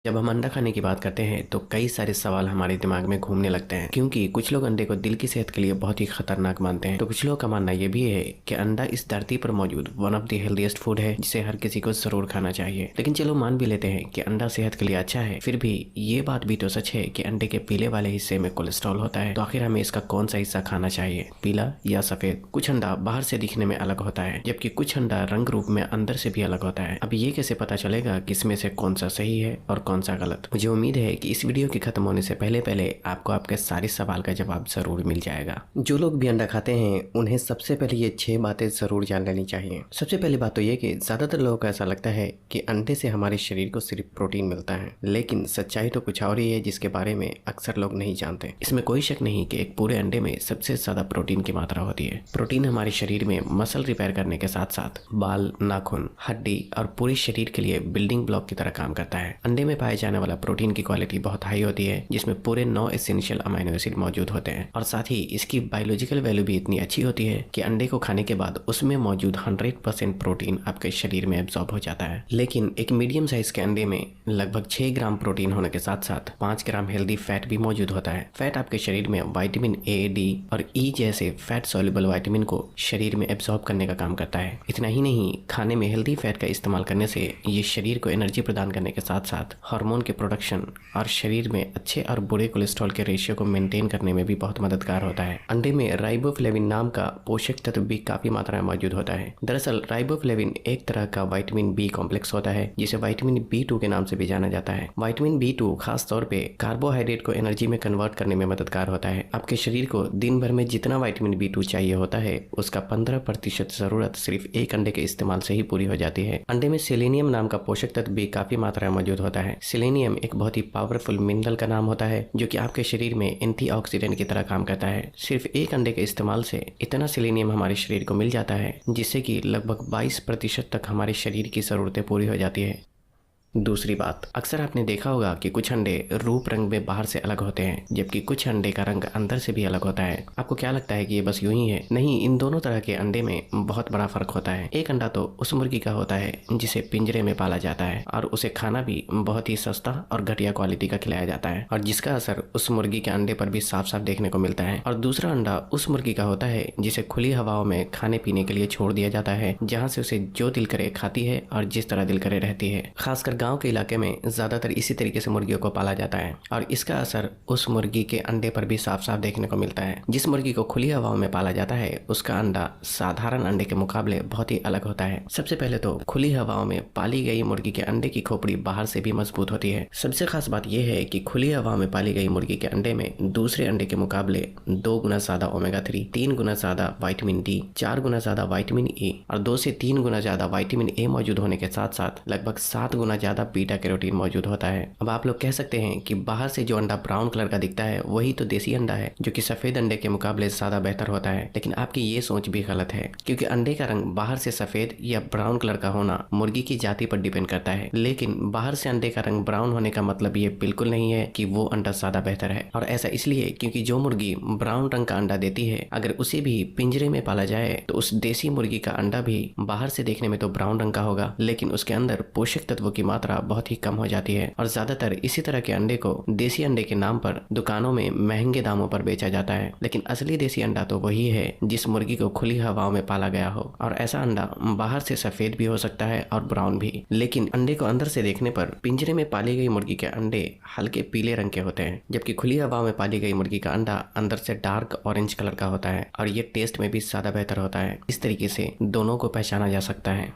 जब हम अंडा खाने की बात करते हैं तो कई सारे सवाल हमारे दिमाग में घूमने लगते हैं, क्योंकि कुछ लोग अंडे को दिल की सेहत के लिए बहुत ही खतरनाक मानते हैं तो कुछ लोगों का मानना यह भी है कि अंडा इस धरती पर मौजूद one of the healthiest food है जिसे हर किसी को जरूर खाना चाहिए। लेकिन चलो मान भी लेते हैं कि अंडा सेहत के लिए अच्छा है, फिर भी ये बात भी तो सच है कि अंडे के पीले वाले हिस्से में कोलेस्ट्रॉल होता है। तो आखिर हमें इसका कौन सा हिस्सा खाना चाहिए, पीला या सफेद? कुछ अंडा बाहर से दिखने में अलग होता है जबकि कुछ अंडा रंग रूप में अंदर से भी अलग होता है। अब ये कैसे पता चलेगा कि इसमें से कौन सा सही है और कौन सा गलत? मुझे उम्मीद है कि इस वीडियो के खत्म होने से पहले आपको आपके सारे सवाल का जवाब जरूर मिल जाएगा। जो लोग भी अंडा खाते हैं उन्हें सबसे पहले ये 6 बातें जरूर जान लेनी चाहिए। सबसे पहली बात तो ये कि ज्यादातर लोगों को ऐसा लगता है कि अंडे से हमारे शरीर को सिर्फ प्रोटीन मिलता है, लेकिन सच्चाई तो कुछ और ही है जिसके बारे में अक्सर लोग नहीं जानते। इसमें कोई शक नहीं कि एक पूरे अंडे में सबसे ज्यादा प्रोटीन की मात्रा होती है। प्रोटीन हमारे शरीर में मसल रिपेयर करने के साथ साथ बाल, नाखून, हड्डी और पूरे शरीर के लिए बिल्डिंग ब्लॉक की तरह काम करता है। अंडे में पाए जाने वाला प्रोटीन की क्वालिटी बहुत हाई होती है, जिसमें पूरे 9 एसेंशियल अमीनो एसिड मौजूद होते हैं और साथ ही इसकी बायोलॉजिकल वैल्यू भी इतनी अच्छी होती है कि अंडे को खाने के बाद उसमें मौजूद 100% प्रोटीन आपके शरीर में एब्जॉर्ब हो जाता है। लेकिन एक मीडियम साइज के अंडे में लगभग 6 ग्राम प्रोटीन होने के साथ साथ 5 ग्राम हेल्दी फैट भी मौजूद होता है। फैट आपके शरीर में विटामिन ए, डी और ई जैसे फैट सॉल्युबल विटामिन को शरीर में एब्जॉर्ब करने का काम करता है। इतना ही नहीं, खाने में हेल्दी फैट का इस्तेमाल करने से ये शरीर को एनर्जी प्रदान करने के साथ साथ हार्मोन के प्रोडक्शन और शरीर में अच्छे और बुरे कोलेस्ट्रॉल के रेशियो को मेंटेन करने में भी बहुत मददगार होता है। अंडे में राइबोफ्लेविन नाम का पोषक तत्व भी काफी मात्रा में मौजूद होता है। दरअसल राइबोफ्लेविन एक तरह का विटामिन बी कॉम्प्लेक्स होता है जिसे विटामिन B2 के नाम से भी जाना जाता है। विटामिन B2 खास तौर पे कार्बोहाइड्रेट को एनर्जी में कन्वर्ट करने में मददगार होता है। आपके शरीर को दिन भर में जितना विटामिन B2 चाहिए होता है उसका 15% जरूरत सिर्फ एक अंडे के इस्तेमाल से ही पूरी हो जाती है। अंडे में सेलेनियम नाम का पोषक तत्व भी काफी मात्रा में मौजूद होता है। सेलेनियम एक बहुत ही पावरफुल मिनरल का नाम होता है जो कि आपके शरीर में एंटीऑक्सीडेंट की तरह काम करता है। सिर्फ एक अंडे के इस्तेमाल से इतना सेलेनियम हमारे शरीर को मिल जाता है जिससे कि लगभग 22% तक हमारे शरीर की जरूरतें पूरी हो जाती है। दूसरी बात, अक्सर आपने देखा होगा कि कुछ अंडे रूप रंग में बाहर से अलग होते हैं जबकि कुछ अंडे का रंग अंदर से भी अलग होता है। आपको क्या लगता है कि ये बस यूं ही है? नहीं, इन दोनों तरह के अंडे में बहुत बड़ा फर्क होता है। एक अंडा तो उस मुर्गी का होता है जिसे पिंजरे में पाला जाता है और उसे खाना भी बहुत ही सस्ता और घटिया क्वालिटी का खिलाया जाता है और जिसका असर उस मुर्गी के अंडे पर भी साफ साफ देखने को मिलता है। और दूसरा अंडा उस मुर्गी का होता है जिसे खुली हवाओं में खाने पीने के लिए छोड़ दिया जाता है, जहाँ से उसे जो दिल करे खाती है और जिस तरह दिल करे रहती है। खासकर गाँव के इलाके में ज्यादातर इसी तरीके से मुर्गियों को पाला जाता है और इसका असर उस मुर्गी के अंडे पर भी साफ साफ देखने को मिलता है। जिस मुर्गी को खुली हवाओं में पाला जाता है उसका अंडा साधारण अंडे के मुकाबले बहुत ही अलग होता है। सबसे पहले तो खुली हवाओं में पाली गई मुर्गी के अंडे की खोपड़ी बाहर से भी मजबूत होती है। सबसे खास बात यह है कि खुली हवाओं में पाली गई मुर्गी के अंडे में दूसरे अंडे के मुकाबले 2 गुना ज्यादा ओमेगा 3, 3 गुना ज्यादा विटामिन डी, 4 गुना ज्यादा विटामिन ई और 2 से 3 गुना ज्यादा विटामिन ए मौजूद होने के साथ साथ लगभग 7 गुना ज्यादा बीटा कैरोटीन मौजूद होता है। अब आप लोग कह सकते हैं कि बाहर से जो अंडा ब्राउन कलर का दिखता है वही तो देसी अंडा है जो कि सफेद अंडे के मुकाबले ज्यादा बेहतर होता है। लेकिन आपकी ये सोच भी गलत है, क्योंकि अंडे का रंग बाहर से सफेद या ब्राउन कलर का होना मुर्गी की जाति पर डिपेंड करता है। लेकिन बाहर से अंडे का रंग ब्राउन होने का मतलब ये बिल्कुल नहीं है कि वो अंडा ज्यादा बेहतर है। और ऐसा इसलिए क्योंकि जो मुर्गी ब्राउन रंग का अंडा देती है, अगर उसे भी पिंजरे में पाला जाए तो उस देसी मुर्गी का अंडा भी बाहर से देखने में तो ब्राउन रंग का होगा, लेकिन उसके अंदर पोषक तत्वों की मात्रा बहुत ही कम हो जाती है। और ज्यादातर इसी तरह के अंडे को देसी अंडे के नाम पर दुकानों में महंगे दामों पर बेचा जाता है, लेकिन असली देसी अंडा तो वही है जिस मुर्गी को खुली हवाओं में पाला गया हो। और ऐसा अंडा बाहर से सफेद भी हो सकता है और ब्राउन भी, लेकिन अंडे को अंदर से देखने पर पिंजरे में पाली गई मुर्गी के अंडे हल्के पीले रंग के होते हैं, जबकि खुली हवाओं में पाली गई मुर्गी का अंडा अंदर से डार्क ऑरेंज कलर का होता है और ये टेस्ट में भी ज्यादा बेहतर होता है। इस तरीके से दोनों को पहचाना जा सकता है।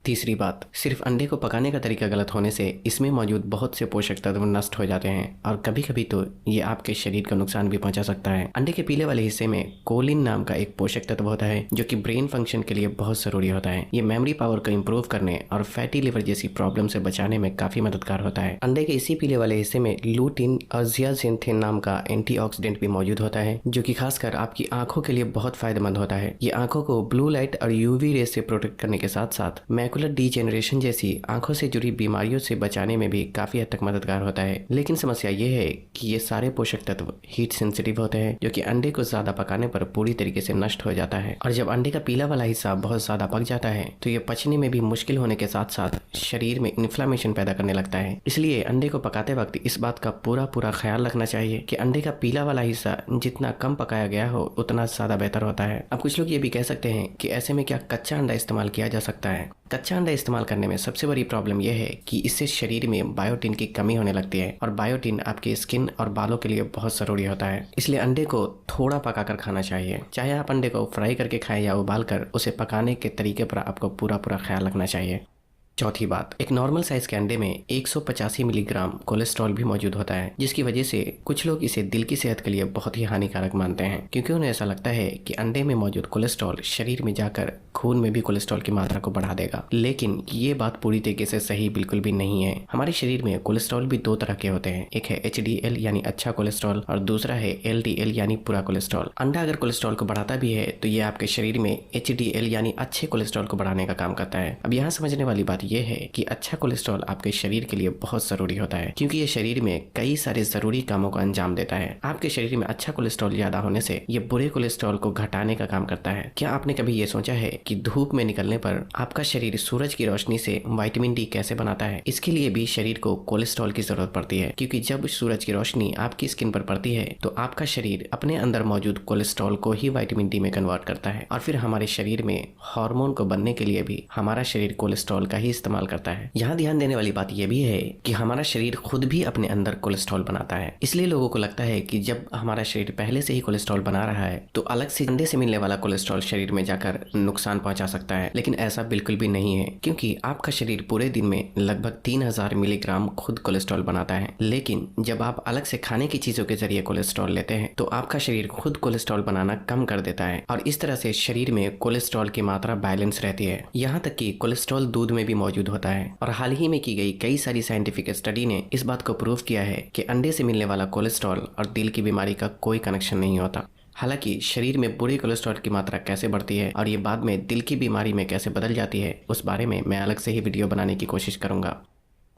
तीसरी बात, सिर्फ अंडे को पकाने का तरीका गलत होने से इसमें मौजूद बहुत से पोषक तत्व नष्ट हो जाते हैं और कभी कभी तो ये आपके शरीर को नुकसान भी पहुंचा सकता है। अंडे के पीले वाले हिस्से में कोलिन नाम का एक पोषक तत्व होता है जो कि ब्रेन फंक्शन के लिए बहुत जरूरी होता है। ये मेमोरी पावर को इम्प्रूव करने और फैटी लिवर जैसी प्रॉब्लम से बचाने में काफी मददगार होता है। अंडे के इसी पीले वाले हिस्से में लूटिन और जियाजिनथिन नाम का एंटीऑक्सीडेंट भी मौजूद होता है जो कि खासकर आपकी आंखों के लिए बहुत फायदेमंद होता है। ये आंखों को ब्लू लाइट और यूवी रेस से प्रोटेक्ट करने के साथ साथ मैकुलर डीजेनरेशन जैसी आंखों से जुड़ी बीमारियों से बचाने में भी काफी हद तक मददगार होता है। लेकिन समस्या ये है कि ये सारे पोषक तत्व हीट सेंसिटिव होते हैं, जो कि अंडे को ज्यादा पकाने पर पूरी तरीके से नष्ट हो जाता है। और जब अंडे का पीला वाला हिस्सा बहुत ज्यादा पक जाता है तो ये पचने में भी मुश्किल होने के साथ साथ शरीर में इन्फ्लामेशन पैदा करने लगता है। इसलिए अंडे को पकाते वक्त इस बात का पूरा ख्याल रखना चाहिए कि अंडे का पीला वाला हिस्सा जितना कम पकाया गया हो उतना ज्यादा बेहतर होता है। अब कुछ लोग ये भी कह सकते हैं कि ऐसे में क्या कच्चा अंडा इस्तेमाल किया जा सकता है। कच्चा अंडा इस्तेमाल करने में सबसे बड़ी प्रॉब्लम यह है कि इससे शरीर में बायोटिन की कमी होने लगती है, और बायोटिन आपके स्किन और बालों के लिए बहुत जरूरी होता है। इसलिए अंडे को थोड़ा पकाकर खाना चाहिए। चाहे आप अंडे को फ्राई करके खाएं या उबाल कर, उसे पकाने के तरीके पर आपको पूरा ख्याल रखना चाहिए। चौथी बात, एक नॉर्मल साइज के अंडे में 185 मिलीग्राम कोलेस्ट्रॉल भी मौजूद होता है, जिसकी वजह से कुछ लोग इसे दिल की सेहत के लिए बहुत ही हानिकारक मानते हैं, क्योंकि उन्हें ऐसा लगता है कि अंडे में मौजूद कोलेस्ट्रॉल शरीर में जाकर खून में भी कोलेस्ट्रॉल की मात्रा को बढ़ा देगा। लेकिन ये बात पूरी तरीके से सही बिल्कुल भी नहीं है। हमारे शरीर में कोलेस्ट्रॉल भी दो तरह के होते हैं, एक है HDL यानी अच्छा कोलेस्ट्रॉल, और दूसरा है LDL यानी बुरा कोलेस्ट्रॉल। अंडा अगर कोलेस्ट्रॉल को बढ़ाता भी है तो ये आपके शरीर में HDL यानी अच्छे कोलेस्ट्रॉल को बढ़ाने का काम करता है। अब यहाँ समझने वाली बात यह है कि अच्छा कोलेस्ट्रॉल आपके शरीर के लिए बहुत जरूरी होता है, क्योंकि ये शरीर में कई सारे जरूरी कामों को अंजाम देता है। आपके शरीर में अच्छा कोलेस्ट्रॉल ज्यादा होने से ये बुरे कोलेस्ट्रॉल को घटाने का काम करता है। क्या आपने कभी ये सोचा है कि धूप में निकलने पर आपका शरीर सूरज की रोशनी से विटामिन डी कैसे बनाता है? इसके लिए भी शरीर को कोलेस्ट्रॉल की जरूरत पड़ती है, क्योंकि जब सूरज की रोशनी आपकी स्किन पर पड़ती है तो आपका शरीर अपने अंदर मौजूद कोलेस्ट्रॉल को ही विटामिन डी में कन्वर्ट करता है, और फिर हमारे शरीर में हार्मोन को बनने के लिए भी हमारा शरीर कोलेस्ट्रॉल का ही इस्तेमाल करता है। यहाँ ध्यान देने वाली बात यह भी है कि हमारा शरीर खुद भी अपने अंदर कोलेस्ट्रॉल बनाता है। इसलिए लोगों को लगता है कि जब हमारा शरीर पहले से ही कोलेस्ट्रॉल बना रहा है तो अलग से अंडे से मिलने वाला कोलेस्ट्रॉल शरीर में जाकर नुकसान पहुंचा सकता है, लेकिन ऐसा बिल्कुल भी नहीं है, क्योंकि आपका शरीर पूरे दिन में लगभग 3000 मिलीग्राम खुद कोलेस्ट्रॉल बनाता है। लेकिन जब आप अलग से खाने की चीजों के जरिए कोलेस्ट्रॉल लेते हैं तो आपका शरीर खुद कोलेस्ट्रॉल बनाना कम कर देता है, और इस तरह से शरीर में कोलेस्ट्रॉल की मात्रा बैलेंस रहती है। यहाँ तक कि कोलेस्ट्रॉल दूध में भी मौजूद होता है, और हाल ही में की गई कई सारी साइंटिफिक स्टडी ने इस बात को प्रूव किया है कि अंडे से मिलने वाला कोलेस्ट्रॉल और दिल की बीमारी का कोई कनेक्शन नहीं होता। हालांकि शरीर में बुरे कोलेस्ट्रॉल की मात्रा कैसे बढ़ती है और ये बाद में दिल की बीमारी में कैसे बदल जाती है, उस बारे में मैं अलग से ही वीडियो बनाने की कोशिश करूंगा।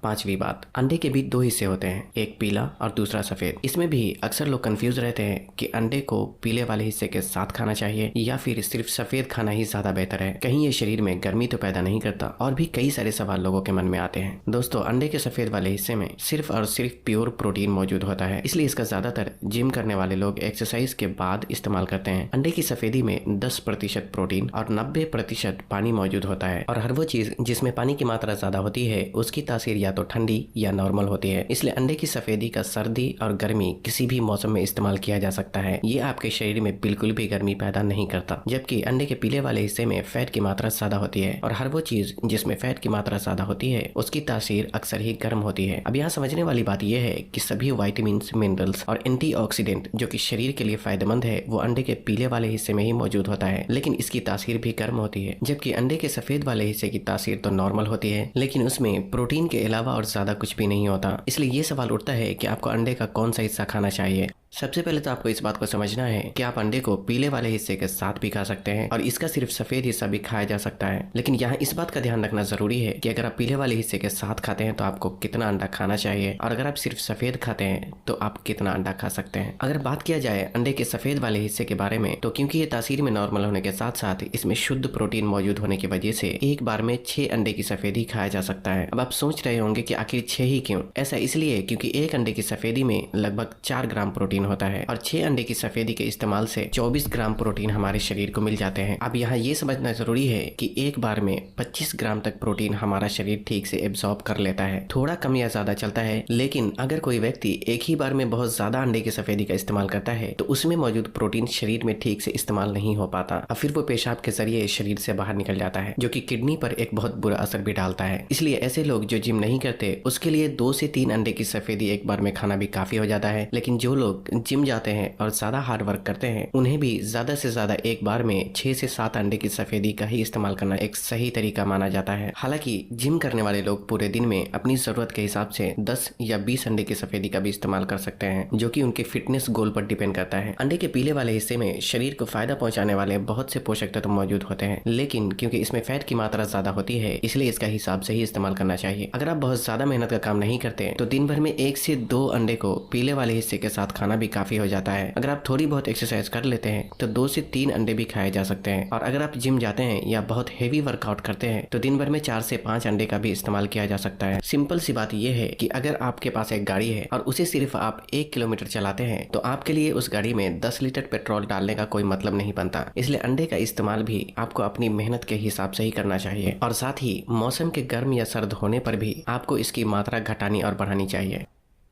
पांचवी बात, अंडे के भी दो हिस्से होते हैं, एक पीला और दूसरा सफेद। इसमें भी अक्सर लोग कंफ्यूज रहते हैं कि अंडे को पीले वाले हिस्से के साथ खाना चाहिए या फिर सिर्फ सफेद खाना ही ज्यादा बेहतर है। कहीं ये शरीर में गर्मी तो पैदा नहीं करता, और भी कई सारे सवाल लोगों के मन में आते हैं। दोस्तों, अंडे के सफेद वाले हिस्से में सिर्फ और सिर्फ प्योर प्रोटीन मौजूद होता है, इसलिए इसका ज्यादातर जिम करने वाले लोग एक्सरसाइज के बाद इस्तेमाल करते हैं। अंडे की सफेदी में 10% प्रोटीन और 90% पानी मौजूद होता है, और हर वो चीज जिसमें पानी की मात्रा ज्यादा होती है उसकी तासीर या तो ठंडी या नॉर्मल होती है। इसलिए अंडे की सफेदी का सर्दी और गर्मी किसी भी मौसम में इस्तेमाल किया जा सकता है। ये आपके शरीर में बिल्कुल भी गर्मी पैदा नहीं करता। जबकि अंडे के पीले वाले हिस्से में फैट की मात्रा ज्यादा होती है, और हर वो चीज जिसमें फैट की मात्रा ज्यादा होती है उसकी तासीर अक्सर ही गर्म होती है। अब यहाँ समझने वाली बात यह है कि सभी विटामिन, मिनरल्स और एंटीऑक्सीडेंट जो कि शरीर के लिए फायदेमंद है वो अंडे के पीले वाले हिस्से में ही मौजूद होता है, लेकिन इसकी तासीर भी गर्म होती है। जबकि अंडे के सफेद वाले हिस्से की तासीर तो नॉर्मल होती है, लेकिन उसमें प्रोटीन के अलावा और ज्यादा कुछ भी नहीं होता। इसलिए ये सवाल उठता है कि आपको अंडे का कौन सा हिस्सा खाना चाहिए। सबसे पहले तो आपको इस बात को समझना है कि आप अंडे को पीले वाले हिस्से के साथ भी खा सकते हैं और इसका सिर्फ सफेद हिस्सा भी खाया जा सकता है। लेकिन यहाँ इस बात का ध्यान रखना जरूरी है कि अगर आप पीले वाले हिस्से के साथ खाते हैं तो आपको कितना अंडा खाना चाहिए, और अगर आप सिर्फ सफेद खाते हैं तो आप कितना अंडा खा सकते हैं। अगर बात किया जाए अंडे के सफेद वाले हिस्से के बारे में, तो क्योंकि ये तासीर में नॉर्मल होने के साथ साथ इसमें शुद्ध प्रोटीन मौजूद होने की वजह से एक बार में 6 अंडे की सफेदी खाया जा सकता है। अब आप सोच रहे होंगे कि आखिर 6 ही क्यों? ऐसा इसलिए क्योंकि एक अंडे की सफेदी में लगभग 4 ग्राम प्रोटीन होता है, और 6 अंडे की सफेदी के इस्तेमाल से 24 ग्राम प्रोटीन हमारे शरीर को मिल जाते हैं। अब यहाँ ये समझना जरूरी है कि एक बार में 25 ग्राम तक प्रोटीन हमारा शरीर ठीक से एब्जॉर्ब कर लेता है। थोड़ा कम या ज्यादा चलता है, लेकिन अगर कोई व्यक्ति एक ही बार में बहुत ज्यादा अंडे की सफेदी का इस्तेमाल करता है तो उसमें मौजूद प्रोटीन शरीर में ठीक से इस्तेमाल नहीं हो पाता, और फिर वो पेशाब के जरिए शरीर से बाहर निकल जाता है, जो कि किडनी पर एक बहुत बुरा असर भी डालता है। इसलिए ऐसे लोग जो जिम नहीं करते उसके लिए 2 से 3 अंडे की सफेदी एक बार में खाना भी काफी हो जाता है। लेकिन जो लोग लोग जिम जाते हैं और ज्यादा हार्ड वर्क करते हैं उन्हें भी ज्यादा से ज्यादा एक बार में 6 से 7 अंडे की सफेदी का ही इस्तेमाल करना एक सही तरीका माना जाता है। हालांकि जिम करने वाले लोग पूरे दिन में अपनी जरूरत के हिसाब से 10 या 20 अंडे की सफेदी का भी इस्तेमाल कर सकते हैं, जो कि उनके फिटनेस गोल पर डिपेंड करता है। अंडे के पीले वाले हिस्से में शरीर को फायदा पहुंचाने वाले बहुत से पोषक तत्व मौजूद होते हैं, लेकिन क्योंकि इसमें फैट की मात्रा ज्यादा होती है इसलिए इसका हिसाब से ही इस्तेमाल करना चाहिए। अगर आप बहुत ज्यादा मेहनत का काम नहीं करते तो दिन भर में 1 से 2 अंडे को पीले वाले हिस्से के साथ खाना भी काफी हो जाता है। अगर आप थोड़ी बहुत एक्सरसाइज कर लेते हैं तो 2 से 3 अंडे भी खाए जा सकते हैं। और अगर आप जिम जाते हैं या बहुत हेवी वर्कआउट करते हैं तो दिन भर में 4 से 5 अंडे का भी इस्तेमाल किया जा सकता है। सिंपल सी बात यह है कि अगर आपके पास एक गाड़ी है और उसे सिर्फ आप 1 किलोमीटर चलाते हैं तो आपके लिए उस गाड़ी में 10 लीटर पेट्रोल डालने का कोई मतलब नहीं बनता। इसलिए अंडे का इस्तेमाल भी आपको अपनी मेहनत के हिसाब से ही करना चाहिए और साथ ही मौसम के गर्म या सर्द होने पर भी आपको इसकी मात्रा घटानी और बढ़ानी चाहिए।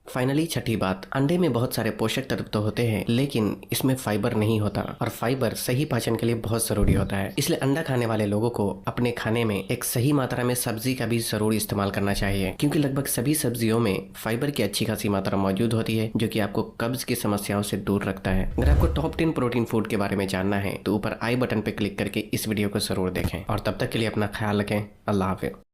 फाइनली छठी बात, अंडे में बहुत सारे पोषक तत्व तो होते हैं लेकिन इसमें फाइबर नहीं होता और फाइबर सही पाचन के लिए बहुत जरूरी होता है। इसलिए अंडा खाने वाले लोगों को अपने खाने में एक सही मात्रा में सब्जी का भी जरूर इस्तेमाल करना चाहिए, क्योंकि लगभग सभी सब्जियों में फाइबर की अच्छी खासी मात्रा मौजूद होती है जो कि आपको कब्ज की समस्याओं से दूर रखता है। अगर आपको टॉप 10 प्रोटीन फूड के बारे में जानना है तो ऊपर आई बटन पे क्लिक करके इस वीडियो को जरूर देखें और तब तक के लिए अपना ख्याल रखें। अल्लाह हाफिज़।